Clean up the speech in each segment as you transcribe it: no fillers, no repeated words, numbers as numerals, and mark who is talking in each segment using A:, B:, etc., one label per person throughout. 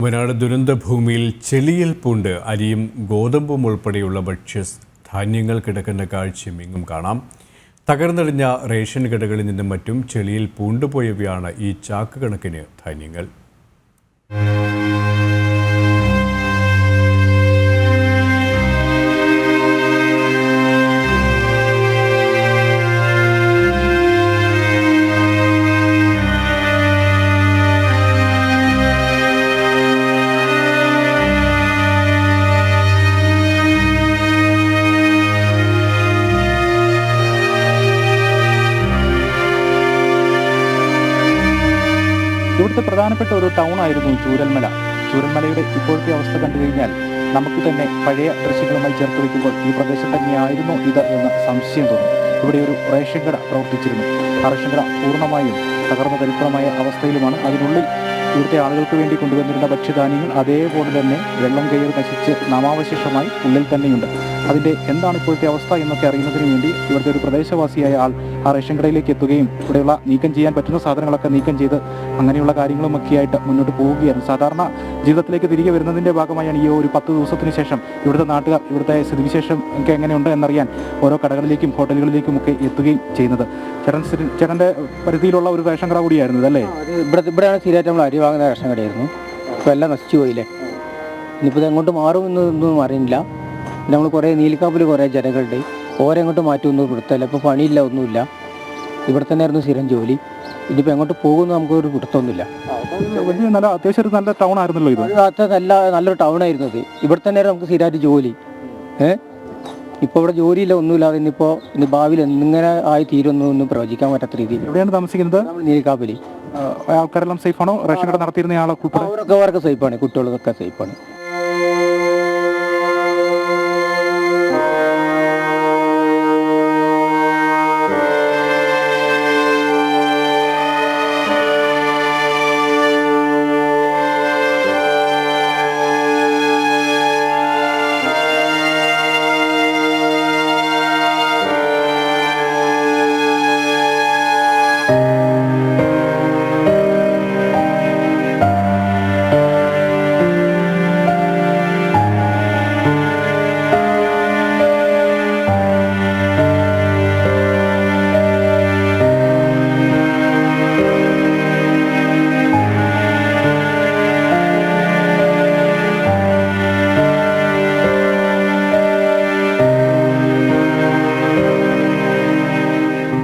A: വയനാട് ദുരന്തഭൂമിയിൽ ചെളിയിൽ പൂണ്ട് അരിയും ഗോതമ്പും ഉൾപ്പെടെയുള്ള ഭക്ഷ്യധാന്യങ്ങൾ കിടക്കുന്ന കാഴ്ചയും ഇങ്ങും കാണാം. തകർന്നടിഞ്ഞ റേഷൻ കടകളിൽ നിന്നും മറ്റും ചെളിയിൽ പൂണ്ടുപോയവയാണ് ഈ ചാക്ക് കണക്കിന് ധാന്യങ്ങൾ.
B: ഇവിടുത്തെ പ്രധാനപ്പെട്ട ഒരു ടൗൺ ആയിരുന്നു ചൂരൽമല. ചൂരൽമലയുടെ ഇപ്പോഴത്തെ അവസ്ഥ കണ്ടു കഴിഞ്ഞാൽ നമുക്ക് തന്നെ പഴയ ദൃശ്യങ്ങളുമായി ചേർത്ത് വയ്ക്കുമ്പോൾ ഈ പ്രദേശം തന്നെയായിരുന്നു ഇത് എന്ന് സംശയം തോന്നും. ഇവിടെ ഒരു റേഷൻ കട പ്രവർത്തിച്ചിരുന്നു. ആ റേഷൻ കട പൂർണ്ണമായും തകർന്ന തരിപ്പണമായ അവസ്ഥയിലുമാണ്. അതിനുള്ളിൽ ഇവിടുത്തെ ആളുകൾക്ക് വേണ്ടി കൊണ്ടുവന്നിരുന്ന ഭക്ഷ്യധാന്യങ്ങൾ അതേപോലെ തന്നെ വെള്ളം കയറി നശിച്ച് നാമാവശേഷമായി ഉള്ളിൽ തന്നെയുണ്ട്. അതിൻ്റെ എന്താണ് ഇപ്പോഴത്തെ അവസ്ഥ എന്നൊക്കെ അറിയുന്നതിന് വേണ്ടി ഇവിടുത്തെ ഒരു പ്രദേശവാസിയായ ആൾ ആ റേഷൻ കടയിലേക്ക് എത്തുകയും ഇവിടെയുള്ള നീക്കം ചെയ്യാൻ പറ്റുന്ന സാധനങ്ങളൊക്കെ നീക്കം ചെയ്ത് അങ്ങനെയുള്ള കാര്യങ്ങളുമൊക്കെയായിട്ട് മുന്നോട്ട് പോവുകയായിരുന്നു. സാധാരണ ജീവിതത്തിലേക്ക് തിരികെ വരുന്നതിൻ്റെ ഭാഗമായാണ് ഈ ഒരു 10 ദിവസത്തിന് ശേഷം ഇവിടുത്തെ നാട്ടുകാർ ഇവിടുത്തെ സ്ഥിതിവിശേഷം ഒക്കെ എങ്ങനെയുണ്ട് എന്നറിയാൻ ഓരോ കടകളിലേക്കും ഹോട്ടലുകളിലേക്കും ഒക്കെ എത്തുകയും ചെയ്യുന്നത്. ചേട്ടൻ്റെ പരിധിയിലുള്ള ഒരു റേഷൻ കട കൂടിയായിരുന്നു ഇതല്ലേ?
C: ഇവിടെയാണ് സ്ഥിരമായിട്ട് നമ്മൾ അരി വാങ്ങുന്ന റേഷൻ കടയായിരുന്നു. ഇപ്പോൾ എല്ലാം നശിച്ചു പോയില്ലേ. ഇനിയിപ്പോൾ ഇത് എങ്ങോട്ട് മാറുമെന്നൊന്നും അറിയില്ല. നമ്മൾ കുറേ നീലിക്കാപ്പിൽ കുറേ ജനങ്ങളുണ്ട്. ഓരെങ്ങോട്ട് മാറ്റുമെന്ന് പിടുത്തമില്ല. ഇപ്പോൾ പണിയില്ല, ഒന്നുമില്ല. ഇവിടെ തന്നെ ആയിരുന്നു സ്ഥിരം ജോലി. ഇതിപ്പോൾ എങ്ങോട്ട് പോകുമെന്ന് നമുക്കൊരു പിടുത്തമൊന്നുമില്ല.
B: നല്ല അത്യാവശ്യം നല്ല ടൗൺ ആയിരുന്നല്ലോ ഇത്.
C: നല്ലൊരു ടൗൺ ആയിരുന്നു ഇത്. ഇവിടെ തന്നെയായിരുന്നു നമുക്ക് സ്ഥിരമായിട്ട് ജോലി. ഇപ്പോൾ ഇവിടെ ജോലിയില്ല, ഒന്നുമില്ലാതെ ഇനി ഭാവിയിൽ എങ്ങനെ ആയി തീരുമെന്നൊന്നും പ്രവചിക്കാൻ പറ്റാത്ത രീതിയിൽ.
B: എവിടെയാണ് താമസിക്കുന്നത്?
C: നമ്മൾ നീലിക്കാപ്പിൽ.
B: ആൾക്കാരെല്ലാം സേഫാണോ? റേഷൻ കട നടത്തിയിരുന്ന ആളൊക്കെ
C: അവരൊക്കെ സേഫാണ്. കുട്ടികളൊക്കെ സേഫാണ്.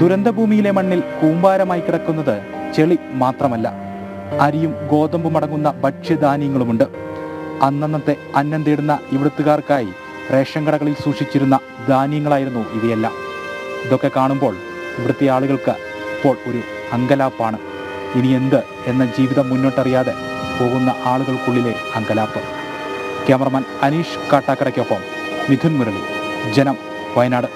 B: ദുരന്തഭൂമിയിലെ മണ്ണിൽ കൂമ്പാരമായി കിടക്കുന്നത് ചെളി മാത്രമല്ല, അരിയും ഗോതമ്പും അടങ്ങുന്ന ഭക്ഷ്യധാന്യങ്ങളുമുണ്ട്. അന്നന്നത്തെ അന്നം തേടുന്ന ഇവിടുത്തുകാർക്കായി റേഷൻ കടകളിൽ സൂക്ഷിച്ചിരുന്ന ധാന്യങ്ങളായിരുന്നു ഇവയെല്ലാം. ഇതൊക്കെ കാണുമ്പോൾ ഇവിടുത്തെ ആളുകൾക്ക് ഇപ്പോൾ ഒരു അങ്കലാപ്പാണ്. ഇനി എന്ത് എന്ന ജീവിതം മുന്നോട്ടറിയാതെ പോകുന്ന ആളുകൾക്കുള്ളിലെ അങ്കലാപ്പ്. ക്യാമറമാൻ അനീഷ് കാട്ടാക്കടയ്ക്കൊപ്പം മിഥുൻ മുരളി, ജനം, വയനാട്.